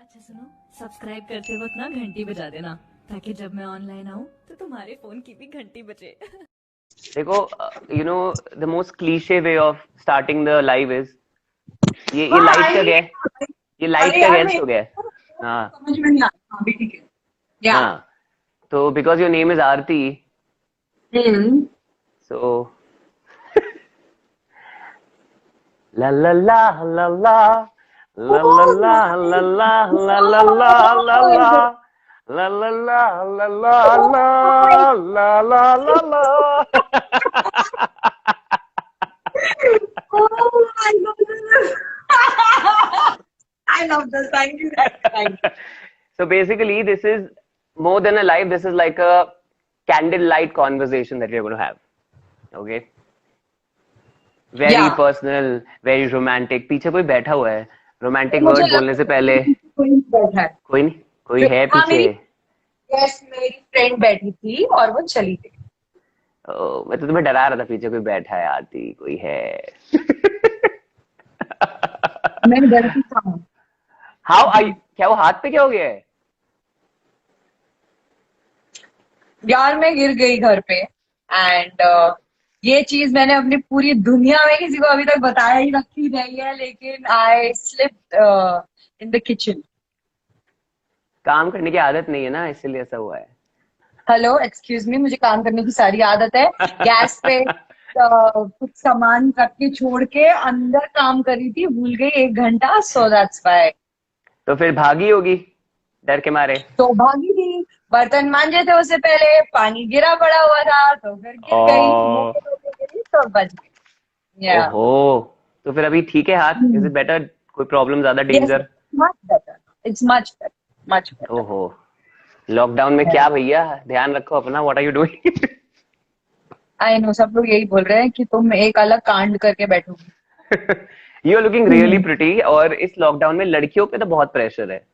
अच्छा सुनो, सब्सक्राइब करते वक्त ना घंटी बजा देना ताकि जब मैं ऑनलाइन आऊँ तो तुम्हारे फोन की भी घंटी बजे। देखो, you know, the most cliché way of starting the live is ये हाँ लाइट का आई। क्या है? ये लाइट अरे का यार गेस्ट मैं हो गया है। हाँ। समझ में नहीं आता। हाँ भी ठीक है। या हाँ, तो because your name is Aarti, hmm. So ला ला ला ला ला ला ला ओह ला ला ला ला ला ला ला ला ला ला ला ला ला माय ला ला ला ला। God, I love this. I love this, thank you thank you. So basically, this is more than a live. This is like a candlelight conversation that we're going to have. Okay. या Very personal, very romantic. पीछे कोई बैठा हुआ है. Romantic मुझे word बोलने लगता से पहले है कि कोई बैठा है। कोई नहीं, कोई है हाँ पीछे. मेरी फ्रेंड बैठी थी और वो चली गई। मैं तो तुम्हें डरा रहा था, पीछे कोई बैठा है, आती कोई है. मैं डरती था। How are you? क्या वो हाथ पे क्या हो गया है? यार मैं गिर गई घर पे एंड ये चीज मैंने अपनी पूरी दुनिया में किसी को अभी तक बताया ही रखी नहीं है, लेकिन आई स्लिप्ड इन द किचन। काम करने की आदत नहीं है ना, इसलिए ऐसा हुआ है. हेलो एक्सक्यूज मी, मुझे काम करने की सारी आदत है। गैस पे कुछ सामान रख के छोड़ के अंदर काम करी थी, भूल गई 1 घंटा, सो दैट्स व्हाई। तो फिर भागी होगी डर के मारे. तो भागी थी, बर्तन मांजे थे, उससे पहले पानी गिरा पड़ा हुआ था तो फिर गिर गई, ओ, धोते धोते गिरी तो बच गई। या ओहो, तो फिर अभी ठीक है हाथ? Is it better? कोई प्रॉब्लम, ज्यादा yes, danger? Much better, it's much better, much better. ओहो, लॉकडाउन में क्या भैया, ध्यान रखो अपना. What are you doing? I know, सब लोग यही बोल रहे हैं कि तुम एक अलग कांड करके बैठोगी। You are looking really pretty. और इस लॉकडाउन में लड़कियों पे तो बहुत प्रेशर है.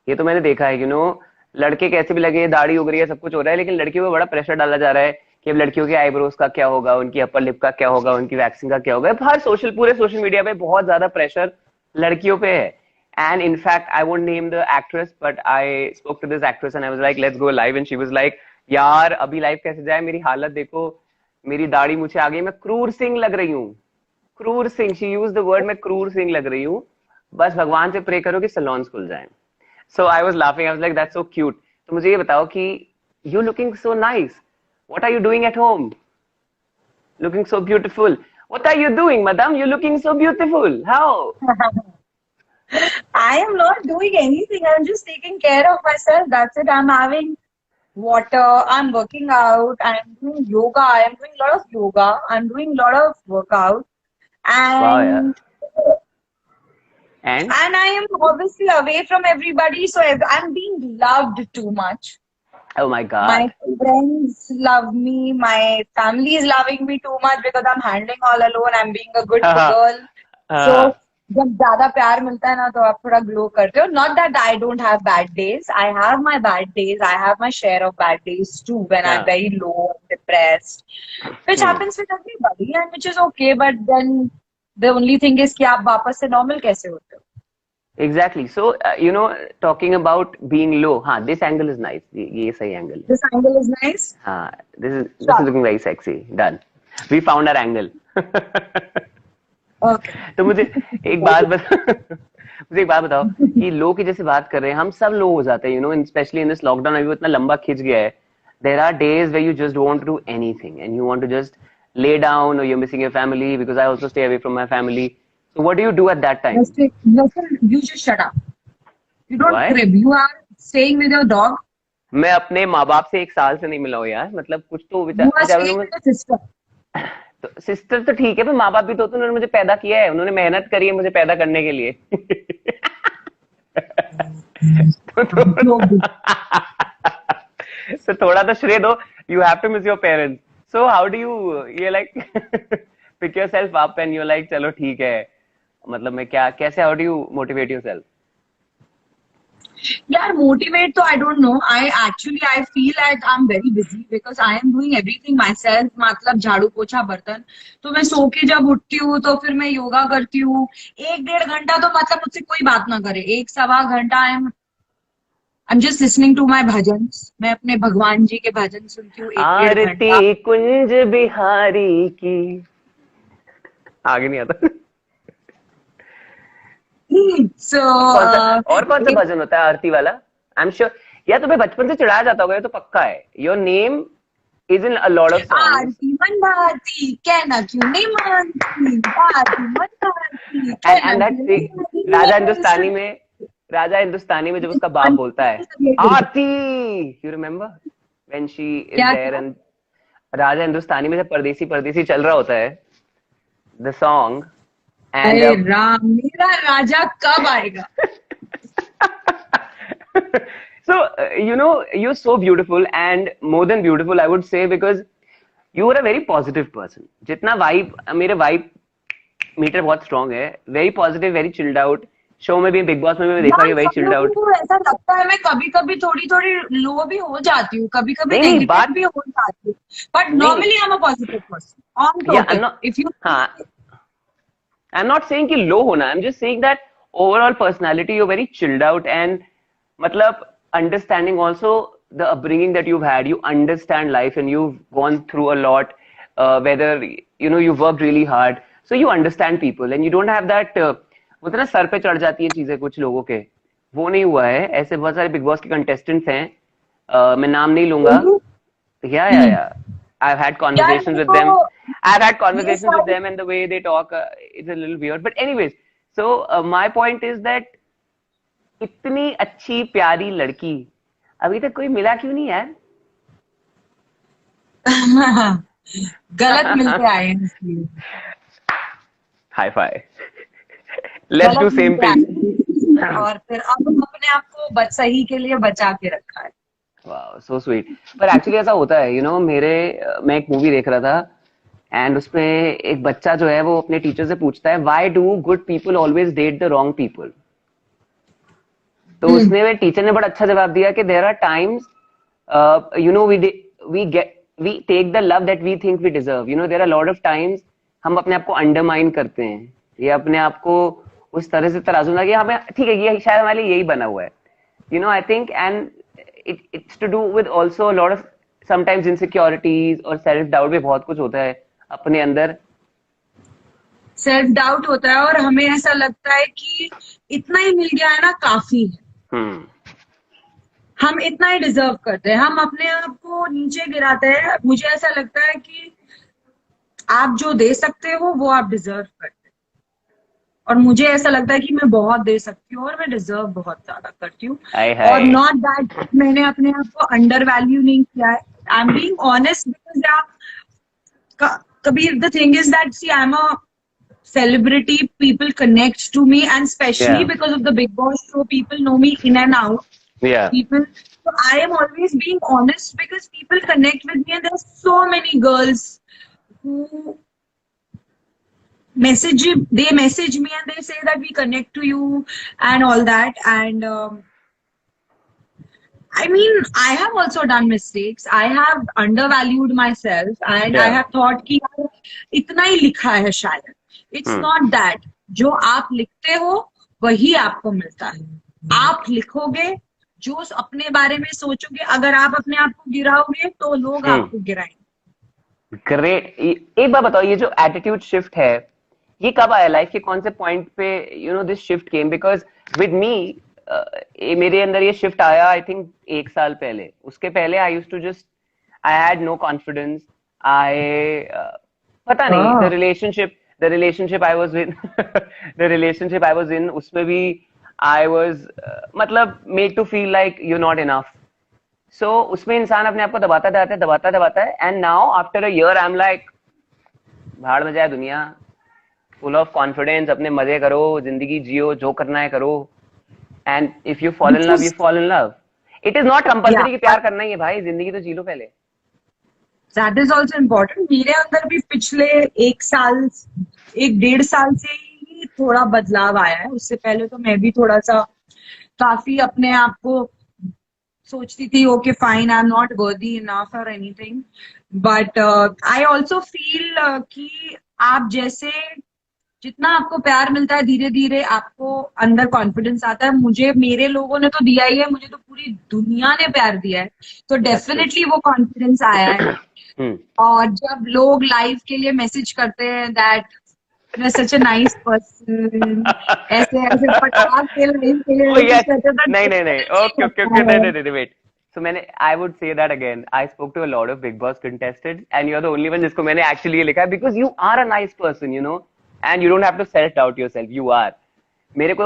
ये तो मैंने देखा है, लड़के कैसे भी लगे, दाढ़ी उग रही है, सब कुछ हो रहा है, लेकिन लड़कियों पे बड़ा प्रेशर डाला जा रहा है कि अब लड़कियों के आईब्रोज का क्या होगा, उनकी अपर लिप का क्या होगा, उनकी वैक्सिंग का क्या होगा. हर पूरे सोशल मीडिया पे बहुत ज्यादा प्रेशर लड़कियों पे है. And in fact, I won't name the actress, but I spoke to this actress and I was like, let's go live. And she was like, यार अभी लाइव कैसे जाए, मेरी हालत देखो, मेरी दाढ़ी मुझे आ गई, मैं क्रूर सिंह लग रही हूँ. क्रूर Singh, she use the word, मैं क्रूर सिंह लग रही हूँ. बस भगवान से प्रे करो कि सलोन्स खुल जाए. So I was laughing. I was like, that's so cute. तो मुझे ये बताओ कि you looking so nice. What are you doing at home? Looking so beautiful. What are you doing, madam? You looking so beautiful. How? I am not doing anything. I'm just taking care of myself. That's it. I'm having water. I'm working out. I'm doing yoga. I am doing a lot of yoga. I'm doing a lot of workout. Wow, yeah. And And and I am obviously away from everybody. So I'm being loved too much. oh my My God. friends love me. My family is loving me too much because I'm handling all alone. I'm being a good girl. So जब ज्यादा प्यार मिलता है ना तो आप थोड़ा glow करते हो. Not that I don't have bad days. I have my bad days. I have my share of bad days too when I'm very low, depressed, which happens with everybody and which is okay. But then the only thing is कि आप वापस से normal कैसे होते हो? Exactly. So, talking about being low, हाँ, this angle is nice. ये सही angle है. This angle is nice. हाँ, this is looking very sexy. Done. We found our angle. Okay. तो मुझे एक बात बताओ कि लो की जैसे बात कर रहे हैं, हम सब लो हो जाते हैं, स्पेशली इन दिस लॉकडाउन. अभी इतना लंबा खिंच गया है. There are days where you just don't do anything and you want to just lay down, or you're missing your family, because I also stay away from my family. So what do you do at that time? Listen, you just shut up. You don't Why? crib. You are staying with your dog. मैं अपने माँ बाप से 1 साल से नहीं मिला हूँ यार. मतलब कुछ तो You are staying with your sister. तो सिस्टर तो ठीक है, पर माँ बाप भी तो उन्होंने मुझे पैदा किया है, उन्होंने मेहनत करी है मुझे पैदा करने के लिए. तो थोड़ा तो श्रेय दो. You have to miss your parents. So how do you like pick yourself up and you're like, चलो ठीक है, मतलब मैं क्या कैसे, how do you motivate yourself? यार मोटिवेट तो I don't know. I feel like I am very busy because I am doing everything my self. मतलब झाड़ू पोछा बर्तन. तो मैं सो के जब उठती हूँ तो फिर मैं योगा करती हूँ 1-1.5 घंटा. तो मतलब मुझसे कोई बात ना करे, 1 सवा घंटा I am I'm just listening to my bhajans. मैं अपने भगवान जी के भजन सुनती हूँ 1-1.5 घंटा. आरती कुंज बिहारी की, आगे नहीं आता. So और कौन सा भजन होता है आरती वाला? आई एम श्योर, या तुम्हें बचपन से चढ़ाया जाता होगा, ये तो पक्का है. Your name is in a lot of songs. Aarti मन भारती कहना क्यों नहीं मानती, आरती मन भारती एंड कहना दैट क्यों नहीं मानती. राजा हिंदुस्तानी में जब उसका बाप बोलता है Aarti, you remember when she is क्या देयर, एंड राजा हिंदुस्तानी में जब परदेसी परदेसी चल रहा होता है द सॉन्ग, अरे एंड राम, मेरा राजा कब आएगा. so you're so beautiful, and more than beautiful I would say, because you are a very positive person. जितना वाइब, मेरे वाइब मीटर बहुत स्ट्रांग है, very positive, very chilled out. Show में भी, बिग बॉस में भी देखा, वेरी चिल्ड आउट. ऐसा लगता है मैं कभी कभी थोड़ी थोड़ी लो भी हो जाती हूँ, कभी कभी नहीं, नेगेटिव भी हो जाती हूँ, but normally I am a positive person on total. If you I'm not saying कि low होना, I'm just saying that overall personality, you're very chilled out, and मतलब understanding also the upbringing that you've had. You understand life and you've gone through a lot, whether you've worked really hard, so you understand people and you don't have that वो ना sir पे चढ़ जाती है चीजें कुछ लोगों के, वो नहीं हुआ है. ऐसे बहुत सारे बिग बॉस के कंटेस्टेंट्स हैं, मैं नाम नहीं लूंगा. या I've had conversations with them. I've had conversations with them, and the way they talk, it's a little weird. But anyways, so my point is that इतनी अच्छी प्यारी लड़की अभी तक कोई मिला क्यों नहीं यार? गलत मिलते आए हैं इसलिए. Hi fi. Let's do same thing. और फिर अब अपने आप को सही के लिए बचा के रखा है. Wow, so sweet. पर एक्चुअली ऐसा होता है, मैं एक मूवी देख रहा था, एंड उसमें एक बच्चा जो है वो अपने टीचर से पूछता है, why do good people always date the wrong people? तो उसने, टीचर ने बड़ा अच्छा जवाब दिया कि there are times we take the love that we think we deserve. There are lot of times हम अपने आप को अंडरमाइन करते हैं, या अपने आप को उस तरह से तराजू ना कि हमें ठीक है, ये शायद हमारे लिए यही बना हुआ है. I think, and it's to do with also a lot of sometimes insecurities और self doubt भी बहुत कुछ होता है अपने अंदर. सेल्फ डाउट होता है और हमें ऐसा लगता है कि इतना ही मिल गया है ना, काफी है. हम इतना ही डिजर्व करते हैं, हम अपने आप को नीचे गिराते हैं. मुझे ऐसा लगता है कि आप जो दे सकते हो वो आप डिजर्व करते हैं, और मुझे ऐसा लगता है कि मैं बहुत दे सकती हूँ और मैं डिजर्व बहुत ज्यादा करती हूँ. और नॉट दैट मैंने अपने आप को अंडर वैल्यू नहीं किया है. I am being honest, because Kabir, the thing is that see I am a celebrity, people connect to me, and especially because of the Big Boss show, people know me in and out. People, so I am always being honest because people connect with me, and there are so many girls who message me and they say that we connect to you and all that. And I mean, I have also done mistakes. I have undervalued myself, and I have thought कि यार इतना ही लिखा है शायद. It's not that. जो आप लिखते हो वही आपको मिलता है. आप लिखोगे जो अपने बारे में सोचोगे, अगर आप अपने आप को गिराओगे तो लोग आपको गिराएंगे. ग्रेट. एक बात बताओ, ये जो एटीट्यूड शिफ्ट है ये कब आया लाइफ के कौन से पॉइंट पे this shift came? Because with me मेरे अंदर ये शिफ्ट आया आई थिंक 1 साल पहले. उसके पहले I used to just, I had no confidence. पता नहीं, the relationship I was in उसमें भी I was मतलब made to feel like you're not enough. So उसमें इंसान अपने आप को दबाता है, and now after a year I'm like, भाड़ में जाए दुनिया, full of confidence, अपने मजे करो, जिंदगी जियो, जो करना है करो, and if you fall in love, you fall in love. It is not compulsory कि प्यार करना ही है भाई, जिंदगी तो जी लो पहले. That is also important. मेरे अंदर भी पिछले 1-1.5 साल से ही थोड़ा बदलाव आया है. उससे पहले तो मैं भी थोड़ा सा काफी अपने आप को सोचती थी, okay fine, I am not worthy enough और anything. But I also feel कि आप जैसे जितना आपको प्यार मिलता है धीरे धीरे आपको अंदर कॉन्फिडेंस आता है। मुझे मेरे लोगों ने तो दिया ही है, मुझे तो पूरी दुनिया ने प्यार दिया है, तो डेफिनेटली वो कॉन्फिडेंस आया है। और जब लोग लाइव के लिए मैसेज करते हैं that such a nice person, ऐसे ऐसे पटाख के लाइव के लिए Oh मैसेज yes. करते हैं तो नहीं नहीं नहीं. Okay okay okay. definitely नहीं नहीं नहीं wait. So मैंने I would say that again. I spoke to a lot of Big Boss contestants and you're the only one जिसको मैंने actually ये लिखा है because you are a nice person, you know, and you don't have to self doubt yourself. You are. मेरे को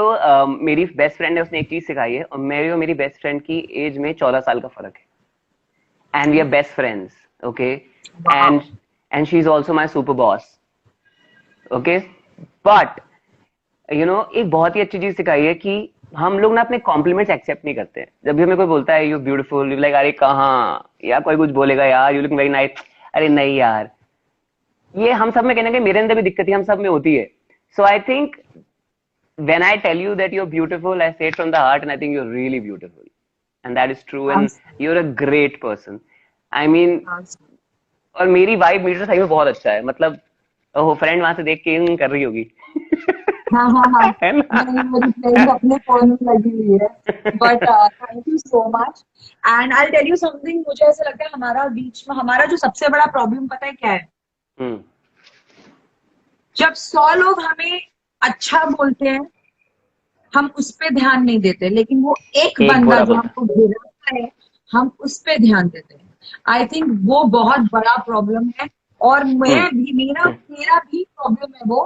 मेरी best friend ने उसने एक चीज सिखाई है और मेरी और मेरी बेस्ट फ्रेंड की एज में 14 साल का फर्क है and we are best friends okay and she is also my super boss okay but you know एक बहुत ही अच्छी चीज सिखाई है कि हम लोग ना अपने कॉम्प्लीमेंट्स एक्सेप्ट नहीं करते। जब भी हमें कोई बोलता है यू ब्यूटीफुल यू लाइक अरे कहाँ या कोई कुछ बोलेगा यार यू लुक वेरी नाइस अरे नहीं यार ये हम सब में कहने के मेरे अंदर भी दिक्कत है हम सब में होती है। So I think when I tell you that you're beautiful, I say it from the heart, and I think you're really beautiful, and that is true. And you're a great person. I mean, और मेरी vibe metre सही में बहुत अच्छा है। मतलब ओह friend वहां से देख के कर रही होगी। हाँ हाँ हाँ नहीं, मेरी फ्रेंड अपने फोन में लगी हुई है। But thank you so much and I tell you something, मुझे ऐसा लगता है हमारा बीच में हमारा जो सबसे बड़ा प्रॉब्लम पता है क्या है? जब 100 लोग हमें अच्छा बोलते हैं हम उस पे ध्यान नहीं देते, लेकिन वो एक बंदा जो हमको गिराता है हम उस पे ध्यान देते हैं। आई थिंक वो बहुत बड़ा प्रॉब्लम है और मैं भी मेरा भी प्रॉब्लम है वो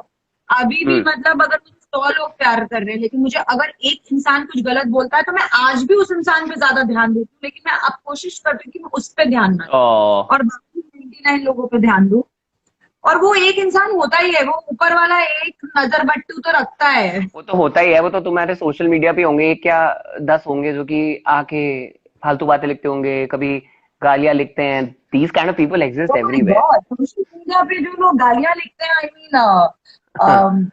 अभी भी। मतलब अगर मुझे 100 लोग प्यार कर रहे हैं लेकिन मुझे अगर एक इंसान कुछ गलत बोलता है तो मैं आज भी उस इंसान पे ज्यादा ध्यान देती हूँ, लेकिन मैं अब कोशिश करती हूँ कि मैं उस पे ध्यान ना दूं और बाकी 99 लोगों पे ध्यान दूं। और वो एक इंसान होता ही है, वो ऊपर वाला एक नजर बट्टू तो रखता है। वो तो होता ही है, वो तो तुम्हारे सोशल मीडिया पे होंगे क्या 10 होंगे जो कि आके फालतू बातें लिखते होंगे, कभी गालियां लिखते हैं। These kind of people exist everywhere. Social media पे जो लोग गालियां लिखते हैं आई मीन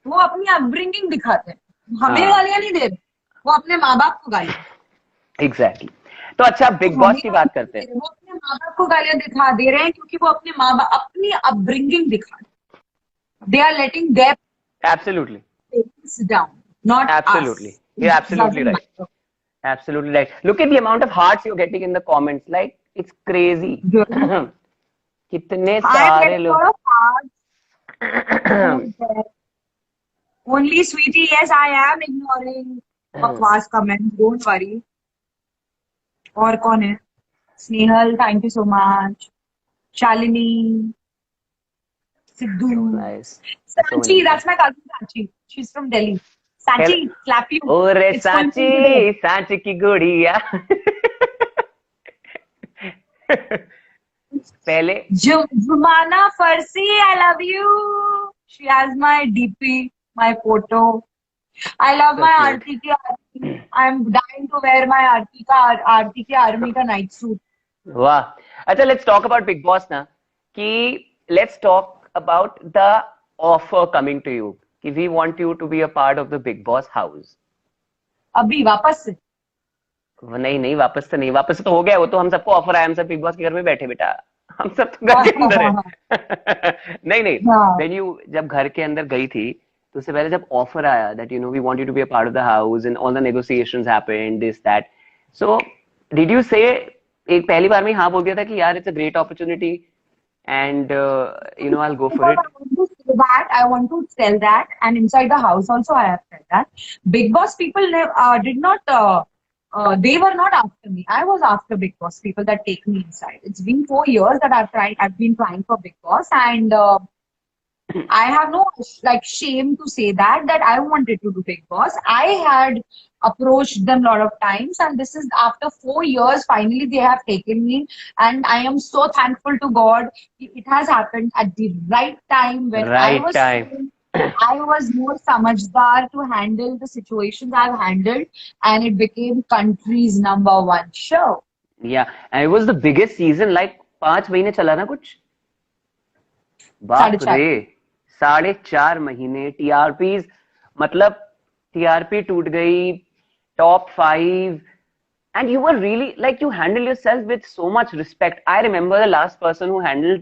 वो अपनी अपब्रिंगिंग दिखाते हैं, हमें गालियां नहीं दे रहे, वो अपने माँ बाप को गालियां। एग्जैक्टली। तो अच्छा बिग बॉस की बात करते हैं। वो अपने माँ बाप को गालियां दिखा दे रहे हैं क्योंकि वो अपने माँ बाप अपनी अपब्रिंगिंग दिखा रहे हैं। They are letting their absolutely down, not absolutely you're absolutely right. Absolutely right. Look at the amount of hearts you're getting in the comments. Like it's crazy. कितने सारे लोग। Only sweetie, yes, I am ignoring बकवास comments. Don't worry. और कौन है? Snehal, thank you so much. Shalini, Sidhu, nice. Sanchi, that's my cousin Sanchi. She's from Delhi. Sanchi, slap you. ओरे सांची, सांची की गुड़िया। पहले Jumana Farsi, I love you. She has my DP, my photo. I love my आरती की army. I'm dying to wear my आरती की army का night suit. वाह। अच्छा let's talk about Big Boss ना, कि let's talk about the offer coming to you कि we want you to be a part of the Big Boss house. अभी वापस से? नहीं वापस से नहीं, वापस से तो हो गया वो तो। हम सबको ऑफर आया, हम सब बिग बॉस के घर में बैठे बेटा, हम सब तो घर के अंदर है। नहीं when you जब घर के अंदर गई थी तो उससे पहले जब ऑफर आया that you know we want you to be a part of the house and all the negotiations happened this that, so did you say एक पहली बार में हाँ बोल दिया था कि यार it's a great opportunity and you know I'll go for it? I want to tell that, and inside the house also I have said that Big Boss people did not they were not after me. I was after Big Boss people that take me inside. It's been 4 years that I've been trying for Big Boss, and I have no shame to say that I wanted to do Big Boss. I had approached them a lot of times, and this is after 4 years finally they have taken me, and I am so thankful to God. It has happened at the right time when I was more samajhdar to handle the situations I've handled, and it became country's #1 show. Yeah, and it was the biggest season. Like 5 महीने चला ना कुछ? बाप रे, 4.5 महीने। TRPs मतलब TRP टूट गई, top 5, and you were really like you handled yourself with so much respect. I remember the last person who handled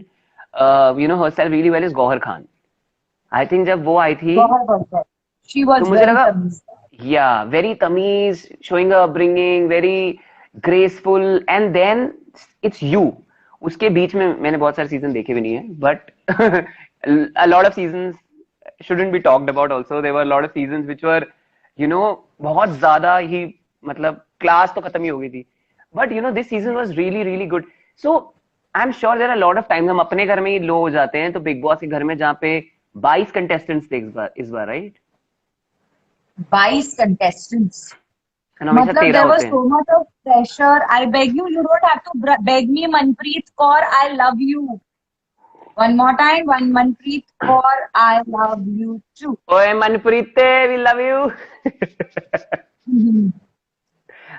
you know herself really well is Gauhar Khan. I think जब वो आई थी बहुत बहुत she तो was मुझे very लगा तमीज। yeah, very tamiz, showing a upbringing, very graceful, and then it's you. उसके बीच में मैंने बहुत सारे सीजन देखे भी नहीं है, but a lot of seasons shouldn't be talked about also. There were a lot of seasons which were, बहुत ज्यादा ही, मतलब क्लास तो खत्म ही हो गई थी. But this season was really really good. So I'm sure there are a lot of times हम अपने घर में ही लो हो जाते हैं, तो बिग बॉस के घर में जहाँ पे 22 कंटेस्टेंट्स थे इस बार राइट, 22 contestants. हमेशा मतलब 13 there was होते हैं. so much of pressure. I beg you, you don't have to beg me, Manpreet Kaur. I love you. One more time, one Manpreet Kaur. I love you too. ओए Manpreet we love you.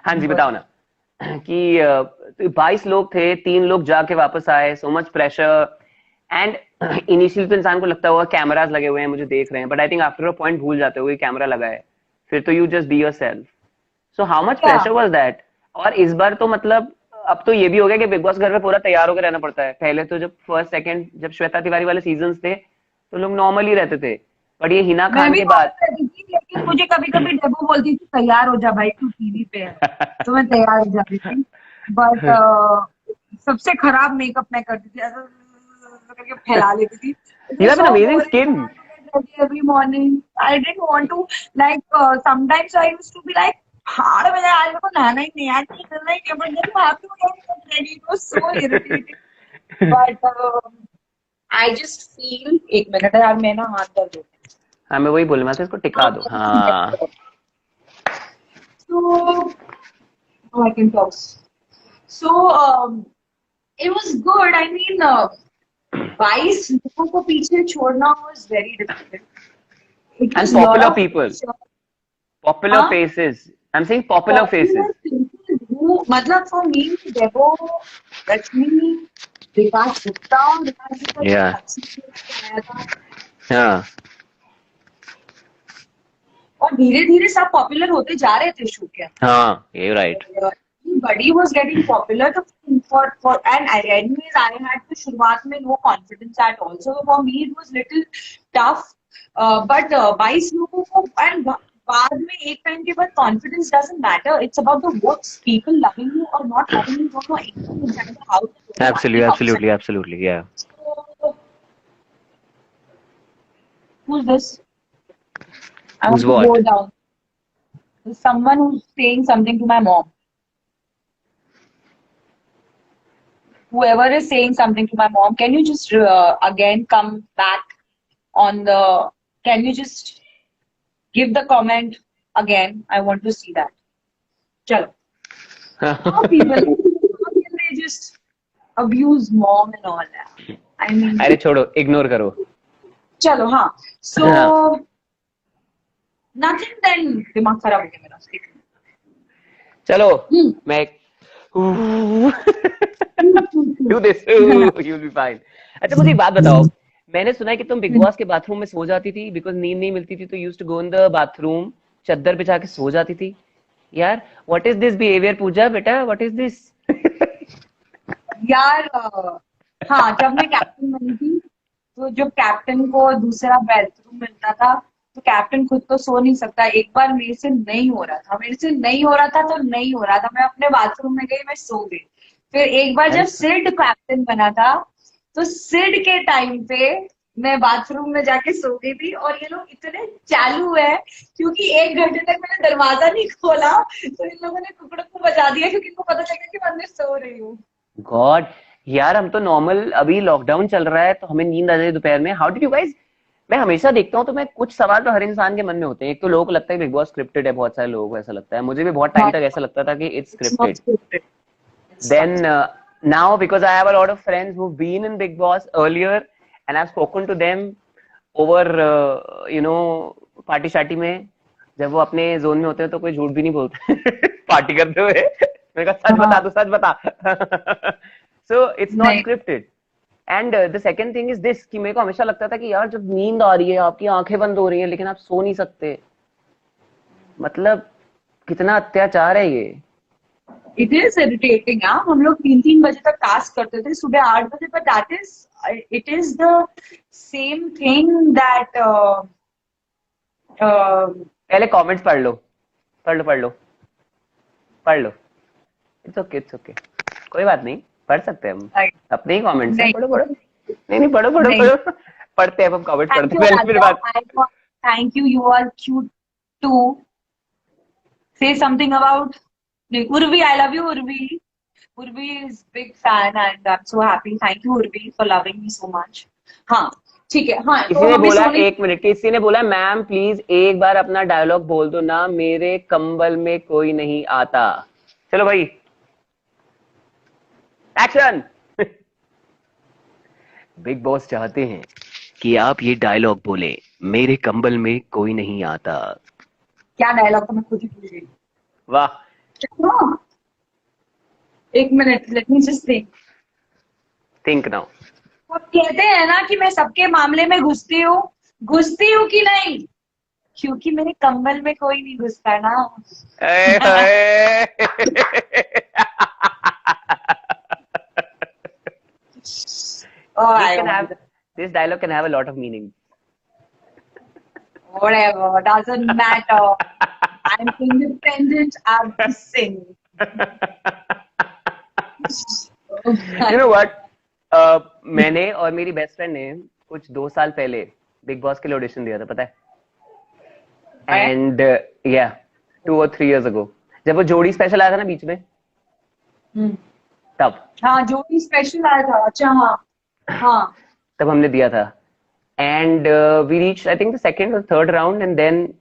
हाँ जी बताओ ना कि 22 लोग थे, 3 लोग जाके वापस आए, so much pressure. And initially तो इंसान को लगता होगा कैमरास लगे हुए हैं मुझे देख रहे हैं, but I think after a point भूल जाते हो कि कैमरा लगा है, फिर तो you just be yourself. So how much Yeah. Pressure was that. और इस बार तो मतलब अब तो ये भी हो गया कि बिग बॉस घर में पूरा तैयार होकर रहना पड़ता है. पहले तो जब फर्स्ट सेकंड जब श्वेता तिवारी वाले सीजन्स थे तो लोग नॉर्मल ही रहते थे, बट ये हिना मैं खान भी के नॉर्मल बाद रहती थी, लेकिन मुझे कभी कभी डेबू बोलती थी तैयार हो जा भाई तू टीवी पे है, तो मैं तैयार हो जाती थी. बट सबसे खराब मेकअप मैं करती थी, ऐसा करके फैला लेती थी. You have an amazing skin. Every morning I didn't want to, like sometimes I used to be like हाड़ में आज मेरे को नहाना ही नहीं, आज नहीं करना ही नहीं, but then you have to get ready. It was so irritating. But I just feel, एक मिनट यार मैं ना हाथ दर्द हो. हाँ मैं वही बोलूँ, मैं इसको टिका दो. हाँ So, oh, I can talk. So, it was good. I mean, 22 लोगों को पीछे छोड़ना was very difficult. It And was lot popular of people. pressure. popular Huh? faces. I'm saying popular faces. People who, मतलब for me, Debo, Rashmi, Vikas Gupta Yeah. आया था. हाँ और धीरे धीरे सब पॉपुलर होते जा रहे थे शो के. हाँ you're right. Everybody was getting popular for and anyways I had to शुरुआत में no confidence at all, so for me it was little tough. But 22 लोगों को and बाद में एक टाइम के बाद confidence doesn't matter. It's about the votes, people loving you or not loving you don't know anything inside the house. Absolutely, yeah. So, who's this? I Who's want to what? go down. There's someone who's saying something to my mom. Whoever is saying something to my mom, can you just again come back on the, can you just give the comment again? I want to see that. Chalo. How people, how can they just abuse mom and all that? I mean, अरे छोड़ो, ignore करो. चलो हाँ. So, nothing then दिमाग खराब हो गया मेरा. चलो मैं do this. You'll be fine. अच्छा मुझे एक बात बताओ, मैंने सुना है कि तुम बिग बॉस के बाथरूम में सो जाती थी बिकॉज नींद नहीं मिलती थी, तो used to go in the bathroom, चद्दर बिछा के सो जाती थी. यार what is this behaviour Pooja बेटा, व्हाट इज दिस? यार हाँ, जब मैं कैप्टन बनी थी तो जब कैप्टन को दूसरा बेडरूम मिलता था तो कैप्टन खुद तो सो नहीं सकता. एक बार मेरे से नहीं हो रहा था तो नहीं हो रहा था, मैं अपने बाथरूम में गई, मैं सो गई. फिर एक बार जब सिड कैप्टन बना था तो सिड के टाइम पे मैं बाथरूम में जाके सो गई थी. और ये लोग इतने चालू है क्योंकि 1 घंटे तक मैंने दरवाजा नहीं खोला तो इन लोगों ने कुकड़ों को बजा दिया क्योंकि इनको पता चला कि मैं अंदर सो रही हूँ. गॉड यार, हम तो नॉर्मल अभी लॉकडाउन चल रहा है तो हमें नींद आ जाती है दोपहर में. How did you guys? मैं हमेशा देखता हूँ तो मैं कुछ सवाल तो हर इंसान के मन में होते हैं. एक तो लोगों को लगता है बिग बॉस स्क्रिप्टेड है, बहुत सारे लोगों को ऐसा लगता है, मुझे भी बहुत टाइम तक ऐसा लगता था कि it's scripted. Then now because I have a lot of friends who've been in Big Boss earlier and I've spoken to them over party शार्टी में, जब वो अपने जोन में होते हैं तो कोई झूठ भी नहीं बोलते पार्टी करते हुए. मैंने कहा सच बता. So it's not scripted. And the second thing is this कि मेरे को हमेशा लगता था कि यार जब नींद आ रही है, आपकी आंखें बंद हो रही हैं लेकिन आप सो नहीं सकते, मतलब कितना अत्याचार है ये. It is irritating. हम लोग 3-3 बजे तक टास्क करते थे, सुबह 8 बजे, पर that is it is the same thing that पहले कमेंट्स पढ़ लो, इट्स ओके, कोई बात नहीं, पढ़ सकते हैं हम अपने ही कमेंट्स हैं, पढ़ो नहीं पढ़ो पढ़ते हैं हम कमेंट्स पढ़ते हैं फिर बात। Thank you, you are cute too. Say something about Urvi. I love you, Urvi. Urvi is big fan and I'm so happy. Thank you, Urvi, for loving me so much. हाँ ठीक है। हाँ किसी ने बोला, एक मिनट, किसी ने बोला मैम प्लीज एक बार अपना डायलॉग बोल दो ना, मेरे कंबल में कोई नहीं आता। चलो भाई एक्शन। बिग बॉस चाहते हैं कि आप ये डायलॉग बोले, मेरे कंबल में कोई नहीं आता। क्या डायलॉग तो मैं खुद ही भूल गई। वाह, एक minute, let me just think now. आप कहते हैं ना कि मैं सबके मामले में घुसती हूँ कि नहीं, क्योंकि मेरे कंबल में कोई नहीं घुसता ना। This dialogue can have a lot of meaning. Whatever, doesn't matter. I'm independent. I'm sing. You know what? मैंने और मेरी बेस्ट फ्रेंड ने कुछ 2 साल पहले बिग बॉस के लिए ऑडिशन दिया था, पता है? एंड या 2 or 3 years ago, जब वो जोड़ी स्पेशल आया था ना बीच में, तब। हाँ, जोड़ी स्पेशल आया था। अच्छा, हाँ तब हमने दिया था। And we reach I think the second और third round and then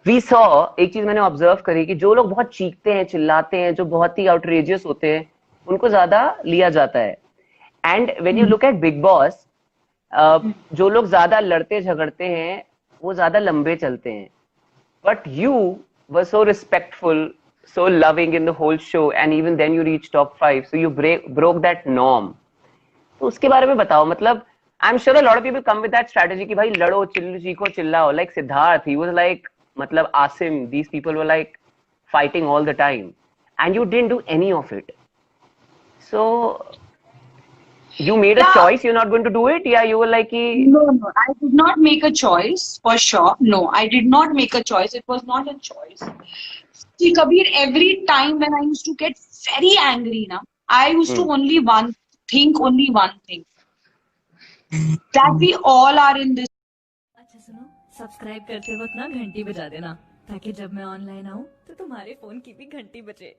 we saw, एक चीज मैंने ऑब्जर्व करी कि जो लोग बहुत चीखते हैं, चिल्लाते हैं, जो बहुत ही आउटरेजियस होते हैं, उनको ज्यादा लिया जाता है। And when you look at big boss, जो लोग ज्यादा लड़ते झगड़ते हैं वो ज्यादा लंबे चलते हैं, but you were so respectful, so loving in the whole show, and even then you reach top 5, so you broke that norm. तो उसके बारे में बताओ। मतलब I'm sure a lot of people come with that strategy कि भाई लड़ो, चीखो, चिल्लाओ, like Siddharth, he was like, मतलब Asim, these people were like fighting all the time, and you didn't do any of it. So you made a choice, you're not going to do it? Yeah, you were like no, I did not make a choice, for sure. No, I did not make a choice. It was not a choice. See, Kabir, every time when I used to get very angry, na, I used to only one thing, that we all are in this. अच्छा सुनो, subscribe करते वक्त ना घंटी बजा देना, ताकि जब मैं ऑनलाइन आऊँ तो तुम्हारे फोन की भी घंटी बजे।